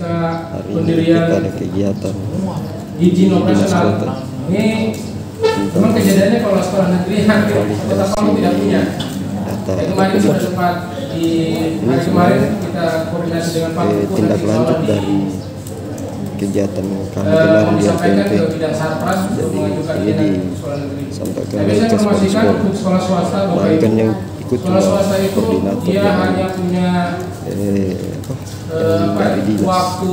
SK Hari ini pendirian kita ada kegiatan izin operasional. Ini memang kejadiannya kalau sekolah negeri hampir Kota Palu tidak punya. Kemarin sudah sempat di hari kemarin kita koordinasi dengan Pak Kuku tindak lanjut dari kegiatan kami gelar di LPMP. Jadi ini disampaikan oleh informasikan untuk sekolah swasta bahkan yang ikut sekolah swasta itu koordinator dia hanya punya waktu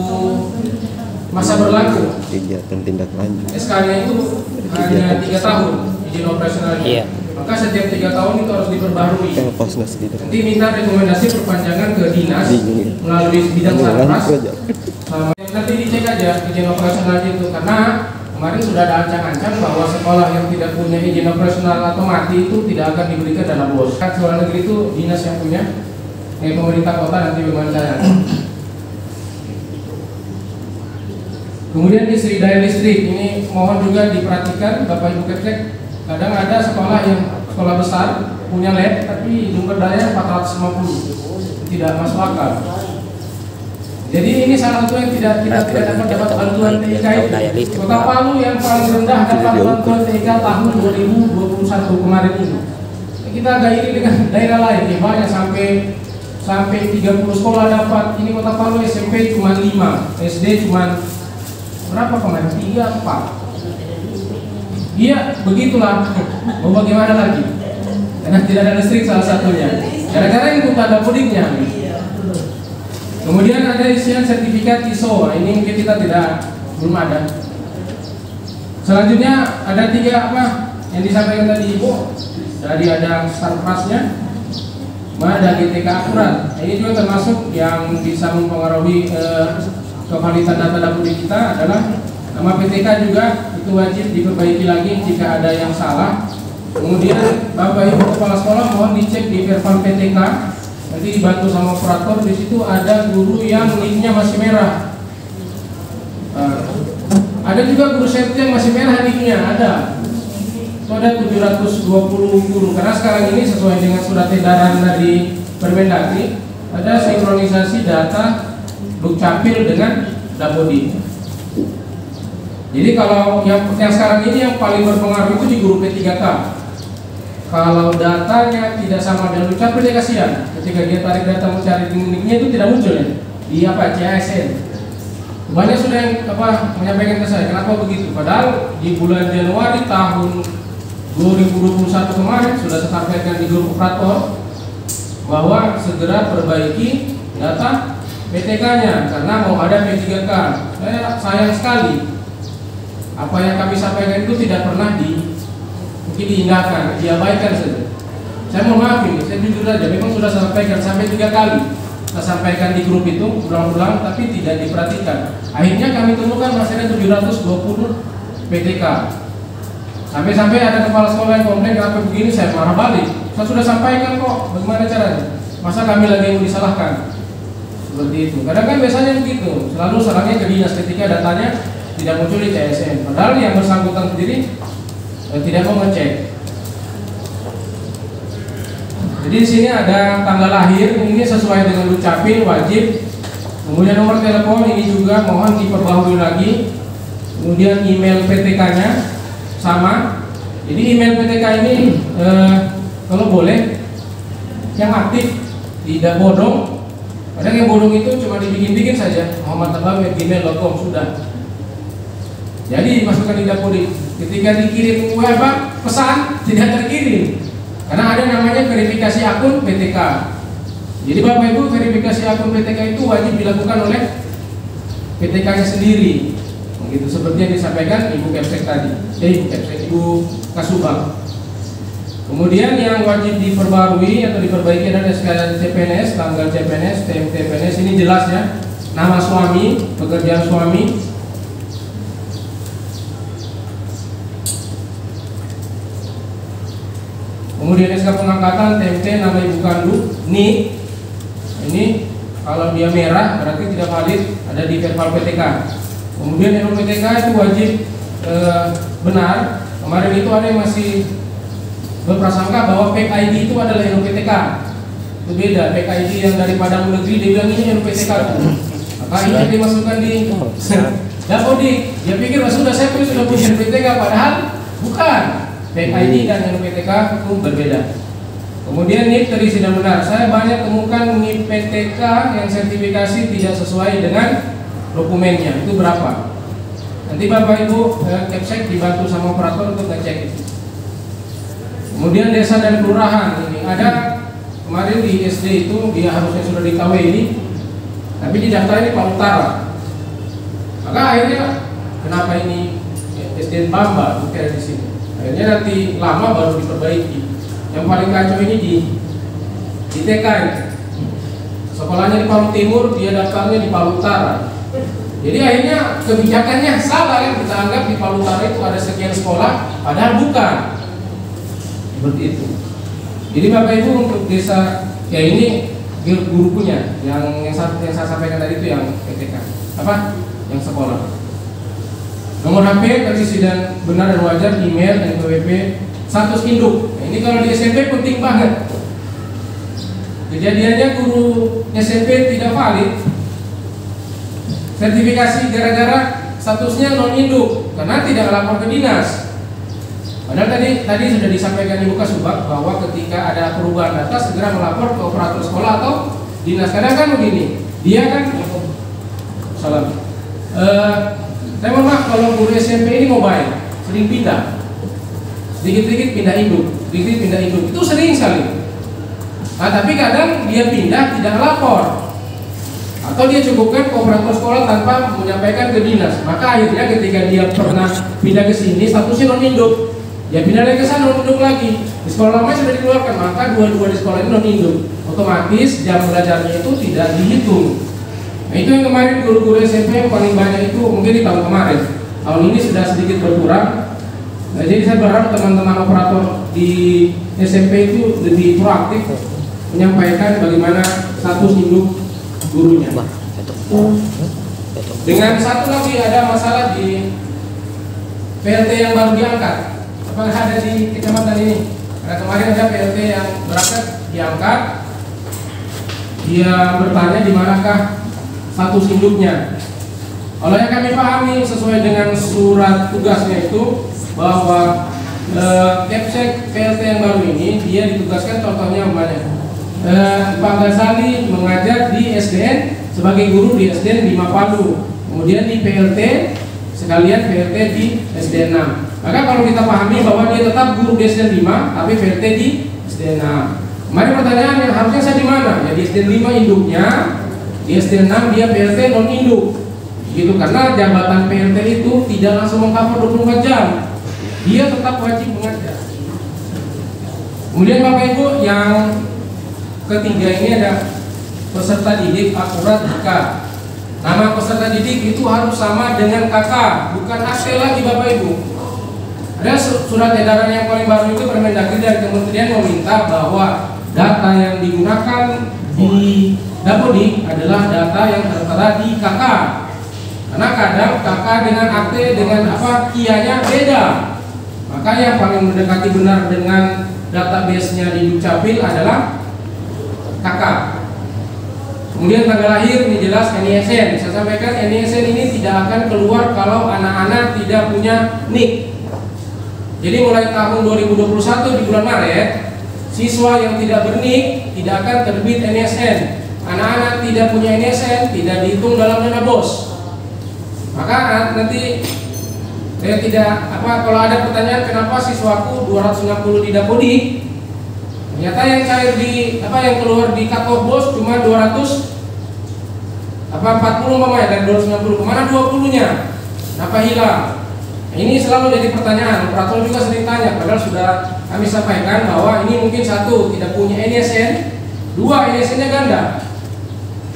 masa berlaku kegiatan tindak lanjut. SK-nya itu hanya 3 tahun izin operasionalnya. Iya. Maka setiap 3 tahun itu harus diperbarui. Nanti minta rekomendasi perpanjangan ke dinas melalui bidang sarpras. Nanti dicek aja izin operasionalnya itu, karena kemarin sudah ada ancang-ancang bahwa sekolah yang tidak punya izin operasional atau mati itu tidak akan diberikan dana bos. Sekolah negeri itu dinas yang punya, pemerintah kota nanti berbicara. Kemudian di Sri Daya Listrik ini mohon juga diperhatikan Bapak Ibu Ketek. Kadang ada sekolah yang sekolah besar punya lab tapi jumlah daya 450, tidak masuk akal. Jadi ini salah satu yang tidak dapat bantuan TIK itu. Kota Palu yang paling rendah dapat bantuan TIK tahun 2021 kemarin ini. Kita agak iri dengan daerah lain, ya banyak sampai 30 sekolah dapat. Ini Kota Palu SMP cuma 5, SD cuma berapa kemarin? 3, 4. Iya, begitulah. Mau bagaimana lagi? Karena tidak ada listrik salah satunya. Gara-gara itu ada pudingnya. Kemudian ada isian sertifikat ISO. Ini mungkin kita belum ada. Selanjutnya ada 3 yang disampaikan tadi Ibu. Jadi ada sarprasnya, ada GTK akurat. Ini juga termasuk yang bisa mempengaruhi kevalitan data dapur kita adalah nama PTK juga itu wajib diperbaiki lagi jika ada yang salah. Kemudian Bapak Ibu kepala sekolah mohon dicek di Verval PTK. Nanti dibantu sama operator. Di situ ada guru yang nicknya masih merah. Ada juga guru safety yang masih merah nicknya ada. Itu ada 720 guru. Karena sekarang ini sesuai dengan surat edaran dari Permendagri ada sinkronisasi data Dukcapil dengan Dapodi. Jadi kalau yang sekarang ini yang paling berpengaruh itu di guru P3K. Kalau datanya tidak sama dengan Dukcapil dia kasihan. Ketika dia tarik data mencari nicknya itu tidak muncul ya di CASN. Banyak sudah yang menyampaikan ke saya kenapa begitu. Padahal di bulan Januari tahun 2021 kemarin sudah saya sampaikan di grup operator bahwa segera perbaiki data PTK-nya karena mau ada P3K. Saya sayang sekali apa yang kami sampaikan itu tidak pernah diindahkan, diabaikan saja. Saya mohon maaf ini, saya jujur saja, memang sudah saya sampaikan sampai 3 kali. Saya sampaikan di grup itu ulang-ulang tapi tidak diperhatikan. Akhirnya kami temukan masih ada 720 PTK. Sampai-sampai ada kepala sekolah yang komplain kenapa begini, saya marah balik. Saya sudah sampaikan kok, bagaimana caranya? Masa kami lagi yang disalahkan? Seperti itu. Kadang kan biasanya begitu, selalu salahnya ke dinas ketika datanya tidak muncul di CSN. Padahal yang bersangkutan sendiri tidak mau ngecek. Jadi di sini ada tanggal lahir, ini sesuai dengan Dukcapil wajib. Kemudian nomor telepon ini juga mohon diperbarui lagi. Kemudian email PTK-nya sama. Jadi email PTK ini kalau boleh yang aktif, tidak bodong. Kadang yang bodong itu cuma dibikin-bikin saja. muhammad@gmail.com sudah. Jadi masukkan di Dapodi. Ketika dikirim pesan tidak terkirim. Karena ada namanya verifikasi akun PTK. Jadi Bapak Ibu verifikasi akun PTK itu wajib dilakukan oleh PTK-nya sendiri. Begitu seperti yang disampaikan Ibu Kepsek tadi. Ibu Kasubag. Kemudian yang wajib diperbarui atau diperbaiki adalah SK CPNS, tanggal CPNS, TMT CPNS. Ini jelas ya. Nama suami, pekerjaan suami. Kemudian SK pengangkatan, TMT, nama ibu kandung, NIK. Ini kalau dia merah berarti tidak valid, ada di Verval PTK. Kemudian NUPTK itu wajib benar. Kemarin itu ada yang masih berprasangka bahwa PEK ID itu adalah NUPTK. Itu beda, PEK ID yang dari Padang Negeri dia bilang ini NUPTK. Maka ini dimasukkan di Dapodik. Dia pikir sudah saya sudah punya NPTK, padahal bukan. PID dan NPTK itu berbeda. Kemudian NIP tadi sudah benar. Saya banyak temukan NIP PTK yang sertifikasi tidak sesuai dengan dokumennya. Itu berapa? Nanti Bapak Ibu Kepsek dibantu sama operator untuk ngecek itu. Kemudian desa dan kelurahan ini ada kemarin di SD itu dia harusnya sudah di KWI, tapi di daftar ini Pak Utara. Maka akhirnya kenapa ini SD Bamba bukan di sini? Akhirnya nanti lama baru diperbaiki. Yang paling kacau ini di TK ini. Sekolahnya di Palu Timur, dia daftarnya di Palu Utara. Jadi akhirnya kebijakannya salah kan, kita anggap di Palu Utara itu ada sekian sekolah, padahal bukan. Seperti itu. Jadi Bapak Ibu untuk desa ya ini guru punya yang saya sampaikan tadi itu yang PTK. Apa? Yang sekolah. Nomor HP tadi sudah benar dan wajar, email, NPWP, status induk. Nah, ini kalau di SMP penting banget. Kejadiannya guru SMP tidak valid sertifikasi gara-gara statusnya non induk karena tidak lapor ke dinas. Padahal tadi sudah disampaikan Ibu Kasubag bahwa ketika ada perubahan data segera melapor ke operator sekolah atau dinas. Kadang kan begini, dia kan salam. Saya mohon maaf kalau guru SMP ini mobile, sering pindah, sedikit-sedikit pindah induk, sedikit pindah induk, itu sering sekali. Nah, tapi kadang dia pindah tidak lapor, atau dia cukupkan ke operator sekolah tanpa menyampaikan ke dinas. Maka akhirnya ketika dia pernah pindah ke sini, statusnya non induk, ya pindah lagi ke sana non induk lagi. Di sekolah lama sudah dikeluarkan, maka dua-dua di sekolah ini non induk. Otomatis jam belajarnya itu tidak dihitung. Nah, itu yang kemarin guru-guru SMP yang paling banyak itu mungkin di tahun kemarin. Tahun ini sudah sedikit berkurang. Nah, jadi saya berharap teman-teman operator di SMP itu lebih proaktif menyampaikan bagaimana status induk gurunya. Dengan satu lagi ada masalah di PLT yang baru diangkat. Apakah ada di kecamatan ini? Karena kemarin ada PLT yang berangkat diangkat. Dia bertanya di manakah status induknya. Kalau yang kami pahami sesuai dengan surat tugasnya itu bahwa Kepsek PLT yang baru ini dia ditugaskan contohnya banyak. Pak Gasali mengajar di SDN sebagai guru di SDN 5 Palu, kemudian di PLT sekalian PLT di SDN 6. Maka kalau kita pahami bahwa dia tetap guru di SDN 5 tapi PLT di SDN 6. Kemarin pertanyaan yang harusnya saya di mana? Ya di SDN 5 induknya, di SDN 6 dia PLT non induk. Gitu, karena jabatan PLT itu tidak langsung mengcover 24 jam. Dia tetap wajib mengajar. Kemudian Bapak Ibu yang ketiga ini ada peserta didik akurat jika nama peserta didik itu harus sama dengan kakak, bukan akte lagi Bapak Ibu. Ada surat edaran yang paling baru itu Permendagri dari Kementerian meminta bahwa data yang digunakan di Dapodik adalah data yang tertera di kakak. Karena kadang kakak dengan akte dengan kianya beda. Maka yang paling mendekati benar dengan database-nya di Dukcapil adalah kakak. Kemudian tanggal lahir ini jelas NISN. Saya sampaikan NISN ini tidak akan keluar kalau anak-anak tidak punya NIK. Jadi mulai tahun 2021 di bulan Maret, siswa yang tidak berNIK tidak akan terbit NISN. Anak-anak tidak punya NISN tidak dihitung dalam dana BOS. Maka nanti saya tidak kalau ada pertanyaan kenapa siswaku 260 di Dapodik, ternyata yang cair di yang keluar di cut-off BOS cuma 240 ya, dari 290 kemana 20-nya? Kenapa hilang? Nah, ini selalu jadi pertanyaan. Operator juga sering tanya, padahal sudah kami sampaikan bahwa ini mungkin satu tidak punya NISN, dua NISN-nya ganda.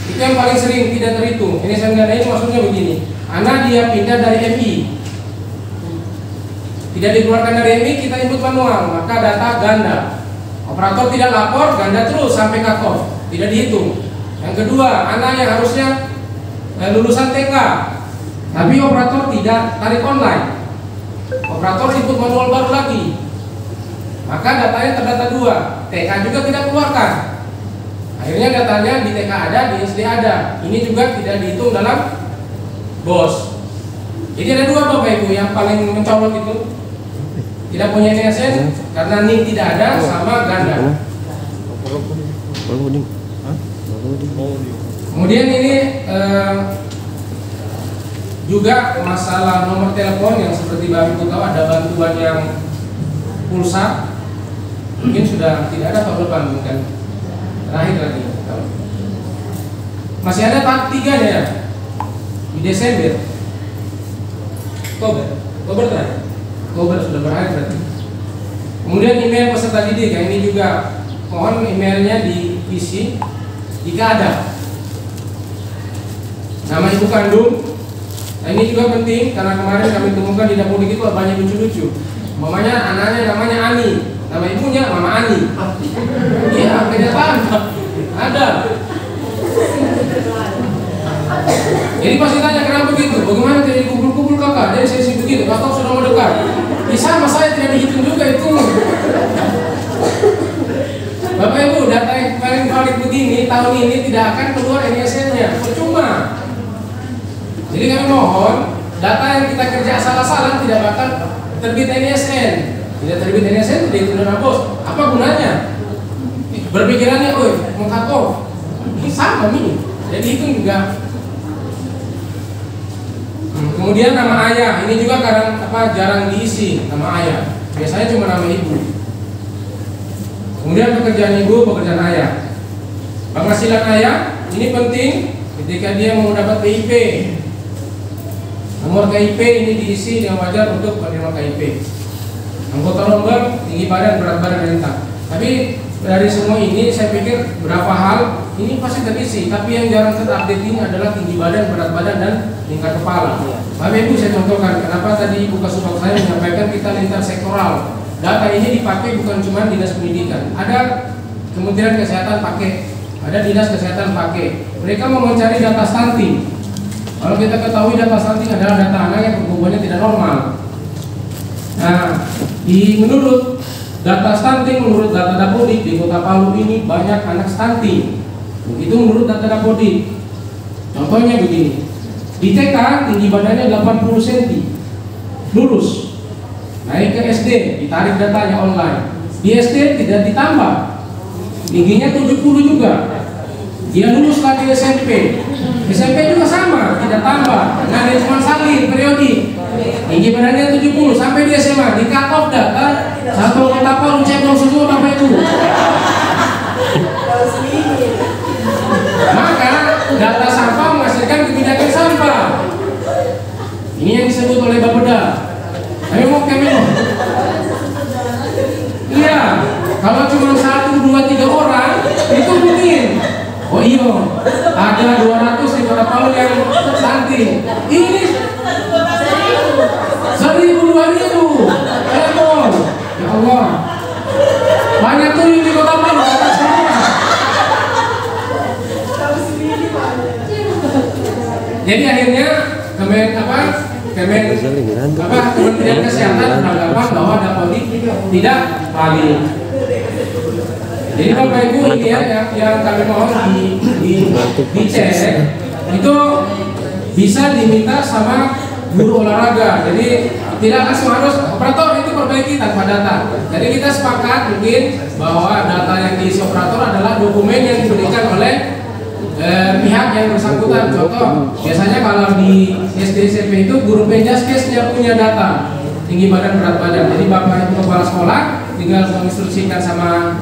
Itu yang paling sering tidak terhitung. NISN ganda ini maksudnya begini, anak dia pindah dari MI, tidak dikeluarkan dari MI, kita input manual, maka data ganda. Operator tidak lapor, ganda terus sampai cut-off, tidak dihitung. Yang kedua, anak yang harusnya lulusan TK, tapi operator tidak tarik online, operator input manual baru lagi, maka datanya terdata dua. TK juga tidak keluarkan. Akhirnya datanya di TK ada, di SD ada. Ini juga tidak dihitung dalam BOS. Jadi ada dua Bapak Ibu yang paling mencolok itu tidak punya NISN karena NIK tidak ada sama ganda. Kemudian ini juga masalah nomor telepon yang seperti Bapak Ibu tahu ada bantuan yang pulsa, mungkin sudah tidak ada tahun depan, mungkin terakhir lagi. Masih ada tahap 3 ya di Desember, Oktober terakhir. Oktober sudah berakhir berarti. Kemudian email peserta didik, yang ini juga mohon emailnya diisi jika ada. Nama ibu kandung. Nah ini juga penting karena kemarin kami temukan di dapur itu banyak lucu-lucu. Mamanya anaknya namanya Ani, nama ibunya Mama Ani. Iya, kenyataan ada. Jadi pasti tanya kenapa begitu? Bagaimana tidak dikumpul-kumpul kakak? Jadi saya begitu, kakak sudah mau dekat. Ya sama saya tidak dihitung juga itu. Bapak Ibu, data yang paling valid begini tahun ini tidak akan keluar NISN-nya, percuma. Jadi kami mohon data yang kita kerja salah-salah tidak bakal terbit NISN. Tidak terbit NISN tidak itu dana BOS. Apa gunanya? Berpikirannya, mau cut off. Ini sama nih. Jadi itu juga. Kemudian nama ayah, ini juga kadang jarang diisi nama ayah. Biasanya cuma nama ibu. Kemudian pekerjaan ibu, pekerjaan ayah. Penghasilan ayah ini penting ketika dia mau dapat PIP. Nomor KIP ini diisi yang wajar untuk penerima KIP. Anggota lomba, tinggi badan, berat badan, rentang. Tapi dari semua ini saya pikir berapa hal ini pasti terisi. Tapi yang jarang terupdate ini adalah tinggi badan, berat badan, dan tingkat kepala. Bapak Ibu saya contohkan kenapa tadi Ibu Kasubag saya menyampaikan kita lintas sektoral. Data ini dipakai bukan cuma dinas pendidikan. Ada Kementerian Kesehatan pakai, ada dinas kesehatan pakai. Mereka mau mencari data stunting. Kalau kita ketahui data stunting adalah data anak yang pertumbuhannya tidak normal. Nah, menurut data stunting, menurut data Dapodik di Kota Palu ini banyak anak stunting. Itu menurut data Dapodik. Contohnya begini, di TK tinggi badannya 80 cm, lulus, naik ke SD, ditarik datanya online. Di SD tidak ditambah, tingginya 70 juga. Dia lulus lagi SMP, SMP juga sama, tidak tambah. Nah dia cuma salin periodik, tinggi badannya 70 sampai di SMA, di cut off data satu Kota Palu cebol semua Bapak Ibu. Maka data sampah menghasilkan kebijakan sampah. Ini yang disebut oleh Bapeda. Ayo mau Kemeno. Iya, kalau cuma 1, 2, 3 orang itu mungkin. Oh iya, ada 200 di Kota Palu yang stunting. Ini 1.000, 2.000. Telepon. Ya Allah. Banyak tuh di Kota Palu, kata semua. Jadi akhirnya Kementerian Kesehatan beranggapan bahwa Dapodik tidak valid. Jadi Bapak Ibu ini yang kami mohon dicek itu bisa diminta sama guru olahraga. Jadi tidak langsung harus operator itu perbaiki tanpa data. Jadi kita sepakat mungkin bahwa data yang diisi operator adalah dokumen yang diberikan oleh pihak yang bersangkutan. Contoh, biasanya kalau di SD SMP itu guru penjaskes dia punya data tinggi badan, berat badan. Jadi Bapak Ibu kepala sekolah tinggal menginstruksikan sama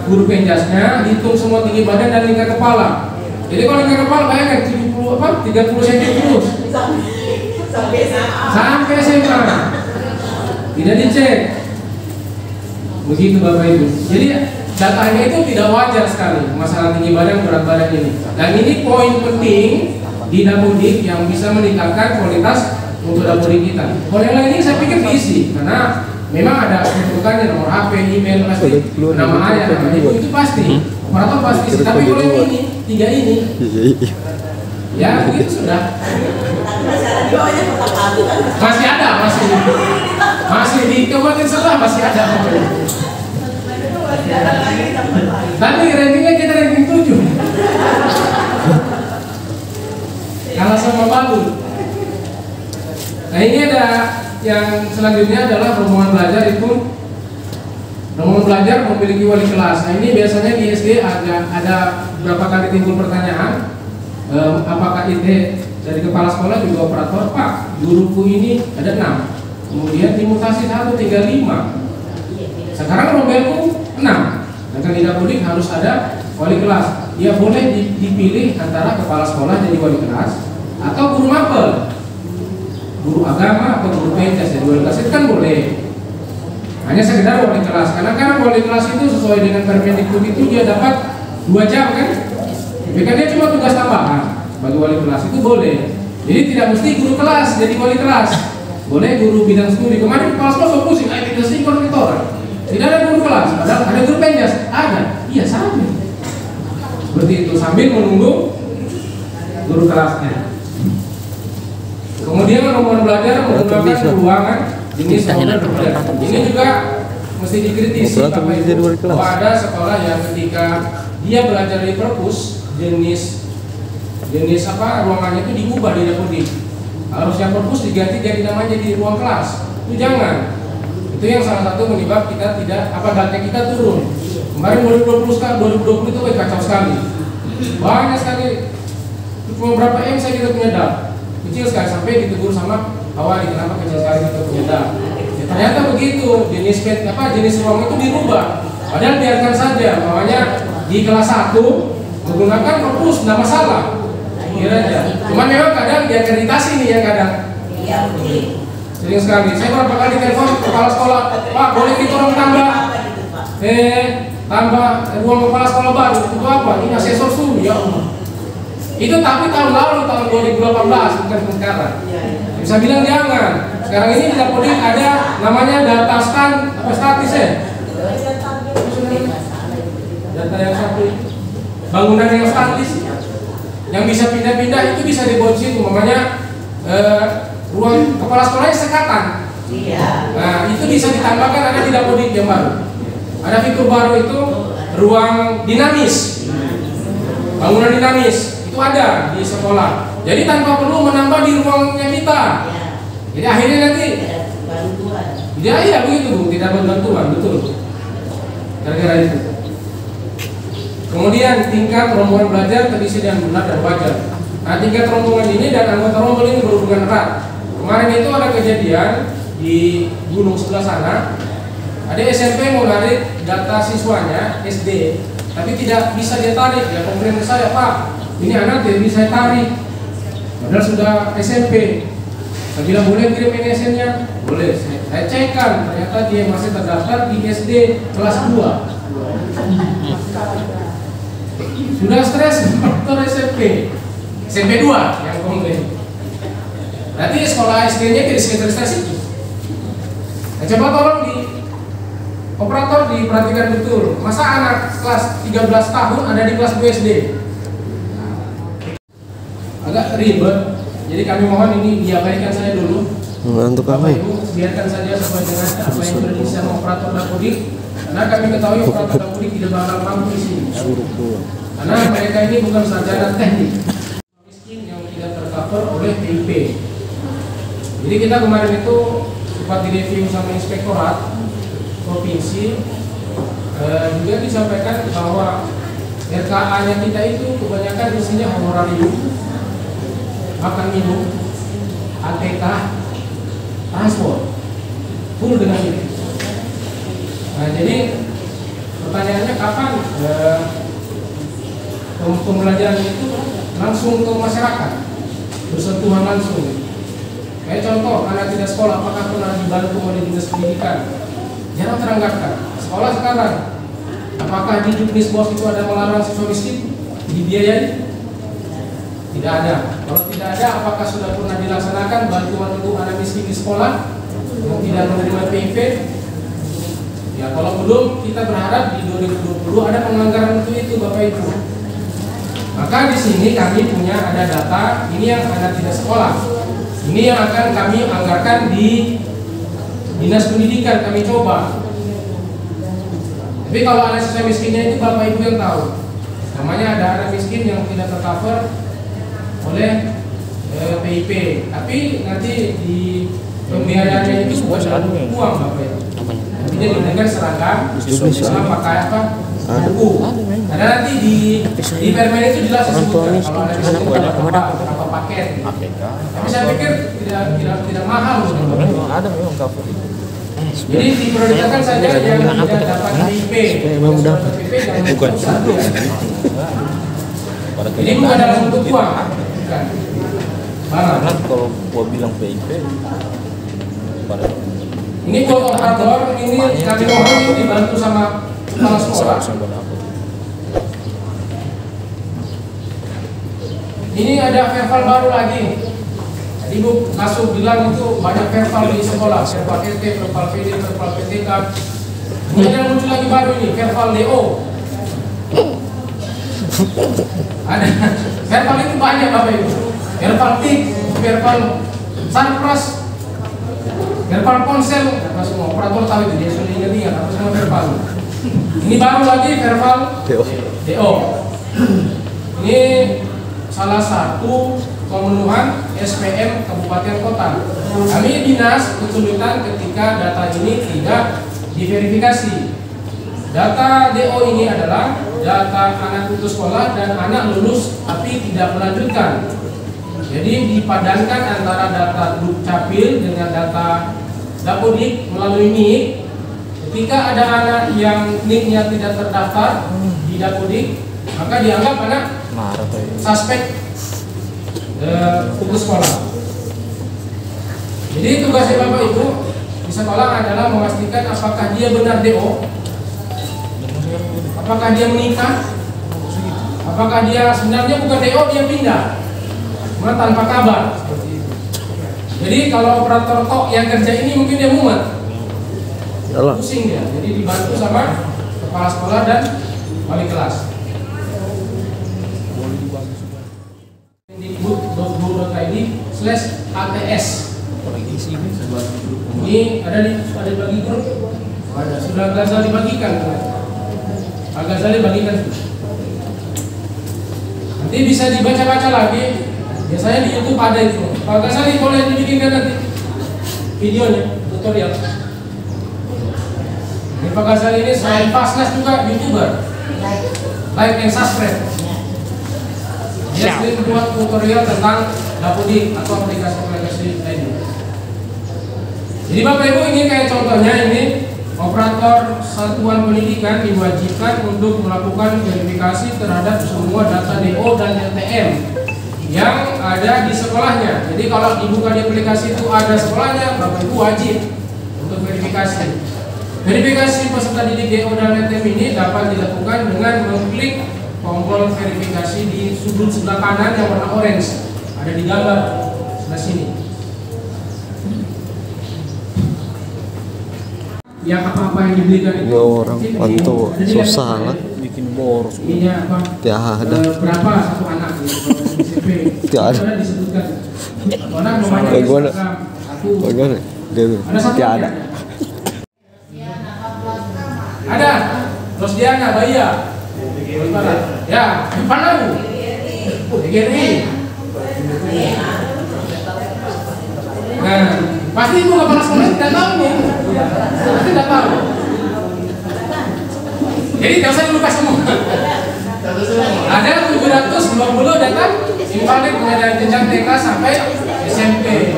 guru penjasnya hitung semua tinggi badan dan tingkat kepala. Jadi kalau tingkat kepala bayangkan 30 cm terus sampai SMA tidak dicek. Begitu Bapak Ibu. Jadi datanya itu tidak wajar sekali masalah tinggi badan, berat badan ini. Dan ini poin penting di Dapodik yang bisa meningkatkan kualitas untuk Dapodik kita. Kalau yang lain ini saya pikir diisi karena memang ada kebutuhannya, nomor HP, email pasti, nama ayah, nama ibu itu pasti, operator pasti. Tapi kalau yang ini, 3 ini, ya begitu sudah. Masih ada, masih di kabupaten sebelah masih ada. Tapi rankingnya kita ranking 7. Kalah sama Palu. Nah ini ada yang selanjutnya adalah rombongan belajar itu. Rombongan belajar memiliki wali kelas. Nah ini biasanya di SD ada beberapa kali timbul pertanyaan, apakah itu dari kepala sekolah juga operator, Pak, guruku ini ada 6, kemudian dimutasi 1 tinggal 5. Sekarang rombelku 6. Dan kandidat mudik harus ada wali kelas. Dia boleh dipilih antara kepala sekolah jadi wali kelas atau guru mapel, guru agama atau guru PNS jadi wali kelas itu kan boleh. Hanya sekedar wali kelas, karena kan wali kelas itu sesuai dengan Permendikbud itu dia dapat 2 jam kan, tapi kan dia cuma tugas tambahan. Bagi wali kelas itu boleh. Jadi tidak mesti guru kelas jadi wali kelas, boleh guru bidang studi. Kemarin kepala sekolah so pusing, bidang studi koordinator. Tidak ada guru kelas, padahal ada guru penjas, ada. Iya sama. Seperti itu sambil menunggu guru kelasnya. Kemudian rombongan belajar menggunakan ruangan jenis model berbeda. Ini juga mesti dikritisi Bapak Ibu, bahwa ada sekolah yang ketika dia belajar di perpus jenis ruangannya itu diubah di Dapodik. Harus yang perpus diganti jadi namanya di ruang kelas. Itu jangan. Itu yang salah satu menyebab kita data kita turun. Kemarin 2020 itu kacau sekali. Banyak sekali. Cuma berapa M saya kita punya data. Kecil sekali sampai ditegur sama awal kenapa kecil sekali kita punya data. Ya, ternyata begitu jenis ruang itu dirubah. Padahal biarkan saja, makanya di kelas 1 menggunakan perpus tidak masalah. Kira aja. Cuman memang kadang diakreditasi nih ya kadang. Sering sekali. Saya berapa kali telepon kepala sekolah, Pak boleh kita orang tambah tambah ruang kepala sekolah baru. Itu apa? Ini asesor suruh ya Allah. Itu tapi tahun lalu tahun 2018 bukan sekarang. Bisa bilang jangan. Sekarang ini di Dapodik ada namanya data statis ya. Data yang satu bangunan yang statis yang bisa pindah-pindah itu bisa dibuat situ. Umpamanya ruang kepala sekolahnya sekatan. Nah itu bisa ditambahkan ada di Dapodik yang baru. Ada fitur baru itu ruang dinamis, bangunan dinamis. Itu ada di sekolah. Jadi tanpa perlu menambah di ruangnya kita. Jadi akhirnya nanti iya begitu Bu, tidak bantuan, betul. Gara-gara itu. Kemudian tingkat rombongan belajar terisi dengan benar dan wajar. Nah tingkat rombongan ini dan anggota rombongan ini berhubungan erat. Kemarin itu ada kejadian di gunung sebelah sana. Ada SMP mau narik data siswanya SD, tapi tidak bisa dia tarik. Ya komplain ke saya, Pak, ini anak tidak bisa tarik, padahal sudah SMP. Saya bilang boleh kirim NSN-nya, boleh. Saya cekkan, ternyata dia masih terdaftar di SD kelas 2. Sudah stres faktor SMP 2 yang komplain. Nanti sekolah SD-nya tidak stres itu. Nah, coba tolong di operator diperhatikan betul. Masa anak kelas 13 tahun ada di kelas 2 SD? Agak ribet. Jadi kami mohon ini diabaikan saya dulu. Untuk kami. Biarkan saja sesuai dengan apa yang sudah disama operator Dapodik. Karena kami ketahui operator Dapodik tidak bakal mampu di sini. Karena mereka ini bukan sarjana teknik. Miskin yang tidak tercover oleh PIP. Jadi kita kemarin itu sempat direview sama inspektorat provinsi, juga disampaikan bahwa RKA-nya kita itu kebanyakan isinya honorarium, makan minum, ATK, transport, full dengan ini. Nah jadi pertanyaannya kapan pembelajaran itu langsung ke masyarakat, bersentuhan langsung. Kayak contoh, anak tidak sekolah, apakah pernah dibantu oleh dinas pendidikan? Jangan teranggarkan. Sekolah sekarang, apakah di Juknisbos itu ada melarang siswa miskin dibiayai? Tidak ada. Kalau tidak ada, apakah sudah pernah dilaksanakan bantuan untuk anak miskin di sekolah yang tidak menerima PIP? Ya, kalau belum, kita berharap di 2020 ada penganggaran untuk itu, Bapak Ibu. Maka di sini kami punya ada data. Ini yang anak tidak sekolah. Ini yang akan kami anggarkan di Dinas Pendidikan, kami coba. Tapi kalau anak siswa miskinnya itu bapak ibu yang tahu. Namanya ada anak miskin yang tidak tercover oleh PIP. Tapi nanti di pembiayaannya itu bukan uang bapak ibu. Jadi dengan seragam, misalnya pakai apa? Buku. Ada nanti di permen itu jelas disebutkan kalau ada disebut berapa paket. Tapi saya pikir tidak mahal. Ada memang cover itu. Jadi diprioritaskan saja yang tidak dapat PIP. Bukan. Ini bukan dalam bentuk uang. Bukan. Karena kalau gua bilang PIP pada ini kalau operator ini kami mohon itu dibantu sama kepala sekolah. Ini ada verbal baru lagi. Tadi Bu Kasu bilang itu banyak verbal di sekolah, verbal PT, verbal PD, verbal PTK. Ini ada muncul lagi baru ini, verbal DO. Ada verbal itu banyak Bapak Ibu. Verbal TIK, verbal Sarpras, verbal ponsel, apa semua operator tahu itu dia sudah ingat apa semua verbal. Ini baru lagi verbal DO. Ini salah satu pemenuhan SPM Kabupaten Kota. Kami dinas kesulitan ketika data ini tidak diverifikasi. Data DO ini adalah data anak putus sekolah dan anak lulus tapi tidak melanjutkan. Jadi dipadankan antara data Dukcapil dengan data Dapodik melalui NIK. Ketika ada anak yang NIK-nya tidak terdaftar di Dapodik, maka dianggap anak suspek putus sekolah. Jadi tugasnya Bapak Ibu di sekolah adalah memastikan apakah dia benar DO, apakah dia menikah, apakah dia sebenarnya bukan DO, dia pindah, cuma tanpa kabar. Jadi kalau operator tok yang kerja ini mungkin dia mumet, pusing dia. Jadi dibantu sama kepala sekolah dan wali kelas. Dikbud.go.id/ATS. Ini ada dibagi grup. Ada sudah Al-Ghazali bagikan. Al-Ghazali bagikan. Nanti bisa dibaca-baca lagi. Biasanya di YouTube ada itu. Al-Ghazali boleh dibikinkan nanti videonya, tutorial. Pak Ghazali ini selain Pasnas juga YouTuber. Like and subscribe. Dia sering buat tutorial tentang Dapodik atau aplikasi-aplikasi lainnya. Jadi Bapak Ibu ini kayak contohnya ini operator satuan pendidikan diwajibkan untuk melakukan verifikasi terhadap semua data DO dan LTM yang ada di sekolahnya. Jadi kalau dibuka di aplikasi itu ada sekolahnya, Bapak Ibu wajib untuk verifikasi. Verifikasi peserta didik DO dan LTM ini dapat dilakukan dengan mengklik tombol verifikasi di sudut sebelah kanan yang warna orange, ada di gambar sebelah sini. Yang apa-apa yang dibelikan itu orang pantau susah lah bikin boros. Ini apa? Tidak ada. Berapa satu anak SMP? Tidak ada. Disebutkan. Orang memakai satu. Ada satu. Tidak ada. Ada. Rosdiana Baya. Ya, Panamu. DGRI. Nah, pasti ibu kepala sekolah tidak tahu nih. Pasti tidak tahu. Jadi tidak usah dibuka semua. Ada 720 data invalid pengadaan jenjang TK sampai SMP.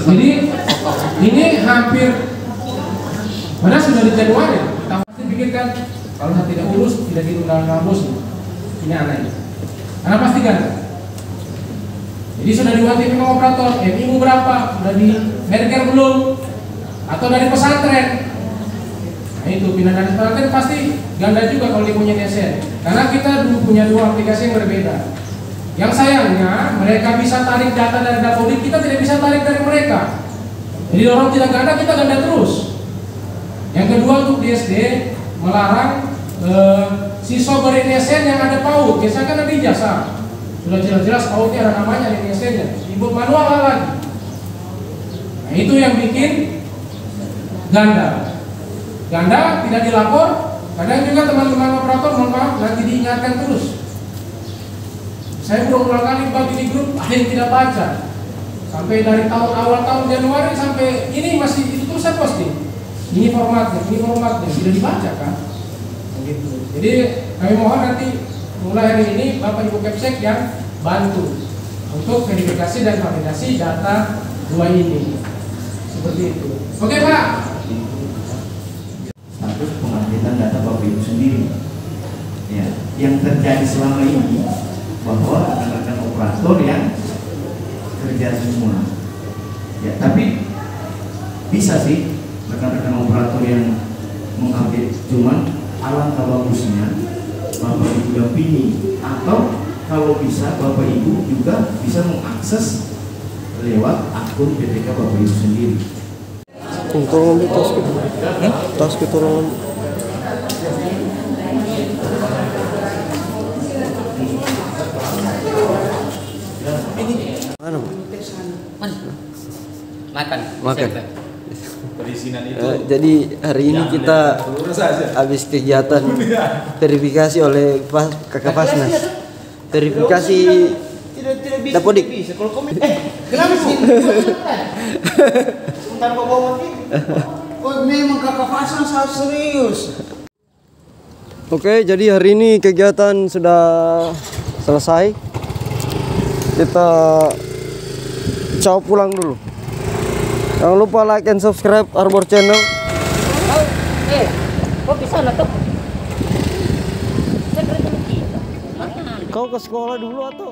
Jadi ini hampir, padahal sudah di Januari. Kita pasti pikirkan kalau tidak urus tidak ditunda kampus. Ini aneh. Karena pasti kan. Jadi sudah diwajibkan operator, MIU berapa? Sudah di Medicare belum? Atau dari pesantren? Nah itu pindah dari pesantren pasti ganda juga kalau dia punya DSN. Karena kita punya dua aplikasi yang berbeda. Yang sayangnya mereka bisa tarik data dari Dapodik, kita tidak bisa tarik dari mereka. Jadi orang tidak ganda, kita ganda terus. Yang kedua untuk DSD melarang siswa ber-DSN yang ada PAUD. Biasanya kan ada ijazah. Sudah jelas-jelas PAUD-nya ada namanya di DSN-nya. Dibuat manual lagi. Nah itu yang bikin ganda. Ganda tidak dilapor, Kadang juga teman-teman operator, mohon maaf, nanti diingatkan terus. Saya berulang kali bagi di grup, ada yang tidak baca. Sampai dari awal tahun Januari sampai ini masih itu terus saya posting. Ini formatnya, sudah dibaca kan? Gitu. Jadi kami mohon nanti mulai hari ini Bapak Ibu Kepsek yang bantu untuk verifikasi dan validasi data dua ini. Seperti itu. Oke Pak. Status pengupdatean data Bapak Ibu sendiri. Ya, yang terjadi selama ini bahwa rekan-rekan operator yang kerja semua. Ya, tapi bisa sih rekan-rekan operator yang mengupdate, cuman alangkah bagusnya Bapak Ibu dampingi, atau kalau bisa Bapak Ibu juga bisa mengakses lewat akun BPK Bapak Ibu sendiri. Tolong ambil tas kita. Tas kita tolong ambil. Mana? Makan. Jadi hari ini kita habis kegiatan verifikasi oleh Kakak Pasnas. Verifikasi Dapodik. Kenapa sih? Sebentar bawa oh memang Kakak Pasnas harus serius. Oke, jadi hari ini kegiatan sudah selesai. Kita pulang dulu. Jangan lupa like and subscribe Arbor Channel. Kok bisa tuh? Kau ke sekolah dulu atau?